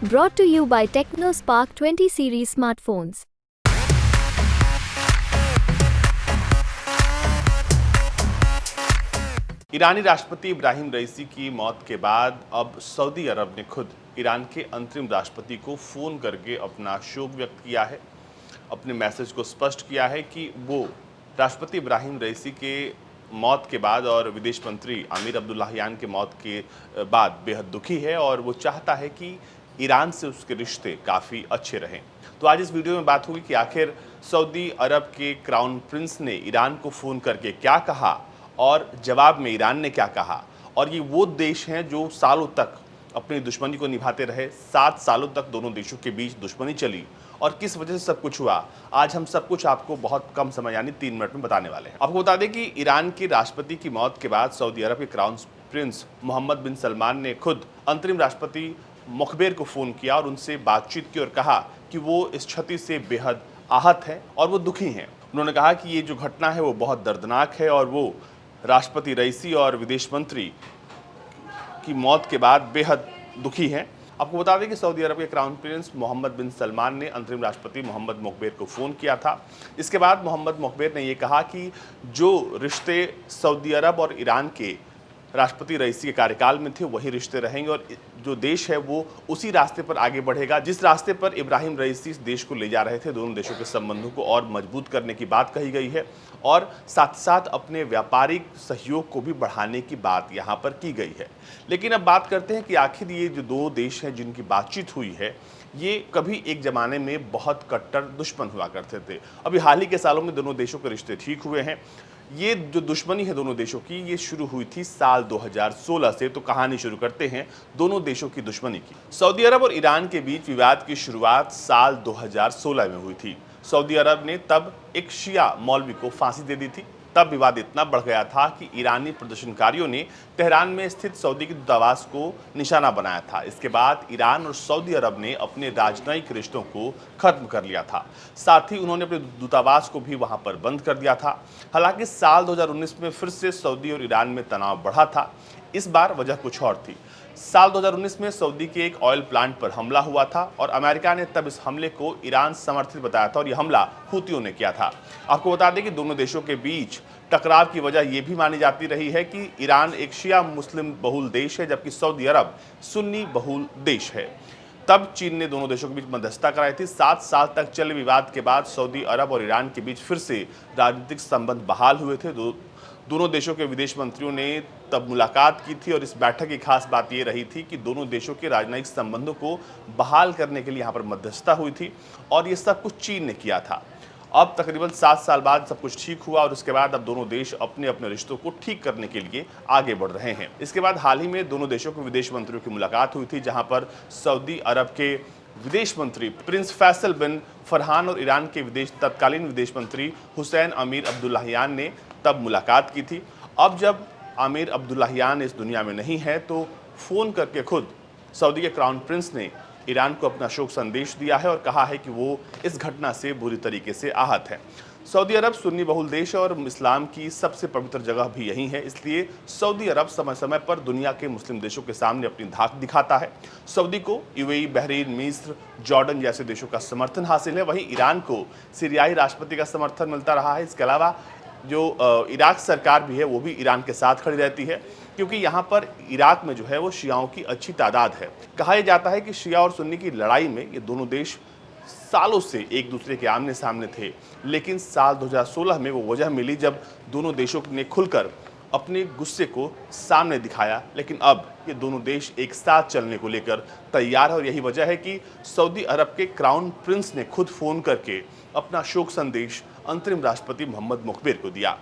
Brought to you by TechnoSpark 20 series smartphones. ईरानी राष्ट्रपति इब्राहिम रईसी की मौत के बाद अब सऊदी अरब ने खुद ईरान के अंतरिम राष्ट्रपति को फ़ोन करके अपना शोक व्यक्त किया है। अपने मैसेज को स्पष्ट किया है कि वो राष्ट्रपति इब्राहिम रईसी के मौत के बाद और विदेश मंत्री आमिर अब्दुल्लाहियान के मौत के बाद बेहद दुखी है और वो चाहता है कि ईरान से उसके रिश्ते काफ़ी अच्छे रहें। तो आज इस वीडियो में बात होगी कि आखिर सऊदी अरब के क्राउन प्रिंस ने ईरान को फ़ोन करके क्या कहा और जवाब में ईरान ने क्या कहा, और ये वो देश हैं जो सालों तक अपनी दुश्मनी को निभाते रहे। 7 सालों तक दोनों देशों के बीच दुश्मनी चली और किस वजह से सब कुछ हुआ, आज हम सब कुछ आपको बहुत कम समय यानी 3 मिनट में बताने वाले हैं। आपको बता दें कि ईरान के राष्ट्रपति की मौत के बाद सऊदी अरब के क्राउन प्रिंस मोहम्मद बिन सलमान ने खुद अंतरिम राष्ट्रपति मुखबिर को फ़ोन किया और उनसे बातचीत की और कहा कि वो इस क्षति से बेहद आहत हैं और वो दुखी हैं। उन्होंने कहा कि ये जो घटना है वो बहुत दर्दनाक है और वो राष्ट्रपति रईसी और विदेश मंत्री की मौत के बाद बेहद दुखी हैं। आपको बता दें कि सऊदी अरब के क्राउन प्रिंस मोहम्मद बिन सलमान ने अंतरिम राष्ट्रपति मोहम्मद मुखबिर को फ़ोन किया था। इसके बाद मोहम्मद मुखबिर ने ये कहा कि जो रिश्ते सऊदी अरब और ईरान के राष्ट्रपति रईसी के कार्यकाल में थे वही रिश्ते रहेंगे और जो देश है वो उसी रास्ते पर आगे बढ़ेगा जिस रास्ते पर इब्राहिम रईसी इस देश को ले जा रहे थे। दोनों देशों के संबंधों को और मजबूत करने की बात कही गई है और साथ साथ अपने व्यापारिक सहयोग को भी बढ़ाने की बात यहाँ पर की गई है। लेकिन अब बात करते हैं कि आखिर ये जो दो देश हैं जिनकी बातचीत हुई है ये कभी एक ज़माने में बहुत कट्टर दुश्मन हुआ करते थे। अभी हाल ही के सालों में दोनों देशों के रिश्ते ठीक हुए हैं। ये जो दुश्मनी है दोनों देशों की ये शुरू हुई थी साल 2016 से। तो कहानी शुरू करते हैं दोनों देशों की दुश्मनी की। सऊदी अरब और ईरान के बीच विवाद की शुरुआत साल 2016 में हुई थी। सऊदी अरब ने तब एक शिया मौलवी को फांसी दे दी थी। तब विवाद इतना बढ़ गया था कि ईरानी प्रदर्शनकारियों ने तेहरान में स्थित सऊदी के दूतावास को निशाना बनाया था। इसके बाद ईरान और सऊदी अरब ने अपने राजनयिक रिश्तों को खत्म कर लिया था। साथ ही उन्होंने अपने दूतावास को भी वहां पर बंद कर दिया था। हालांकि साल 2019 में फिर से सऊदी और ईरान में तनाव बढ़ा था। इस बार वजह कुछ और थी। साल 2019 में सऊदी के एक ऑयल प्लांट पर हमला हुआ था और अमेरिका ने तब इस हमले को ईरान समर्थित बताया था और यह हमला हूतियों ने किया था। आपको बता दें कि दोनों देशों के बीच टकराव की वजह यह भी मानी जाती रही है कि ईरान एक शिया मुस्लिम बहुल देश है जबकि सऊदी अरब सुन्नी बहुल देश है। तब चीन ने दोनों देशों के बीच मध्यस्थता कराई थी। 7 साल तक चले विवाद के बाद सऊदी अरब और ईरान के बीच फिर से राजनीतिक संबंध बहाल हुए थे। दोनों देशों के विदेश मंत्रियों ने तब मुलाकात की थी और इस बैठक की खास बात ये रही थी कि दोनों देशों के राजनयिक संबंधों को बहाल करने के लिए यहाँ पर मध्यस्थता हुई थी और ये सब कुछ चीन ने किया था। अब तकरीबन 7 साल बाद सब कुछ ठीक हुआ और उसके बाद अब दोनों देश अपने अपने रिश्तों को ठीक करने के लिए आगे बढ़ रहे हैं। इसके बाद हाल ही में दोनों देशों के विदेश मंत्रियों की मुलाकात हुई थी जहाँ पर सऊदी अरब के विदेश मंत्री प्रिंस फैसल बिन फरहान और ईरान के तत्कालीन विदेश मंत्री हुसैन अमीर अब्दुल्लाहियान ने तब मुलाकात की थी। अब जब आमिर अब्दुल्लाहियान इस दुनिया में नहीं है तो फ़ोन करके खुद सऊदी के क्राउन प्रिंस ने ईरान को अपना शोक संदेश दिया है और कहा है कि वो इस घटना से बुरी तरीके से आहत है। सऊदी अरब सुन्नी बहुल देश है और इस्लाम की सबसे पवित्र जगह भी यही है, इसलिए सऊदी अरब समय समय पर दुनिया के मुस्लिम देशों के सामने अपनी धाक दिखाता है। सऊदी को यूएई, बहरीन, मिस्र, जॉर्डन जैसे देशों का समर्थन हासिल है। वहीं ईरान को सीरियाई राष्ट्रपति का समर्थन मिलता रहा है। इसके अलावा जो इराक सरकार भी है वो भी ईरान के साथ खड़ी रहती है क्योंकि यहाँ पर इराक में जो है वो शियाओं की अच्छी तादाद है। कहा यह जाता है कि शिया और सुन्नी की लड़ाई में ये दोनों देश सालों से एक दूसरे के आमने सामने थे, लेकिन साल 2016 में वो वजह मिली जब दोनों देशों ने खुलकर अपने गुस्से को सामने दिखाया। लेकिन अब ये दोनों देश एक साथ चलने को लेकर तैयार है और यही वजह है कि सऊदी अरब के क्राउन प्रिंस ने खुद फ़ोन करके अपना शोक संदेश अंतरिम राष्ट्रपति मोहम्मद मुखबिर को दिया।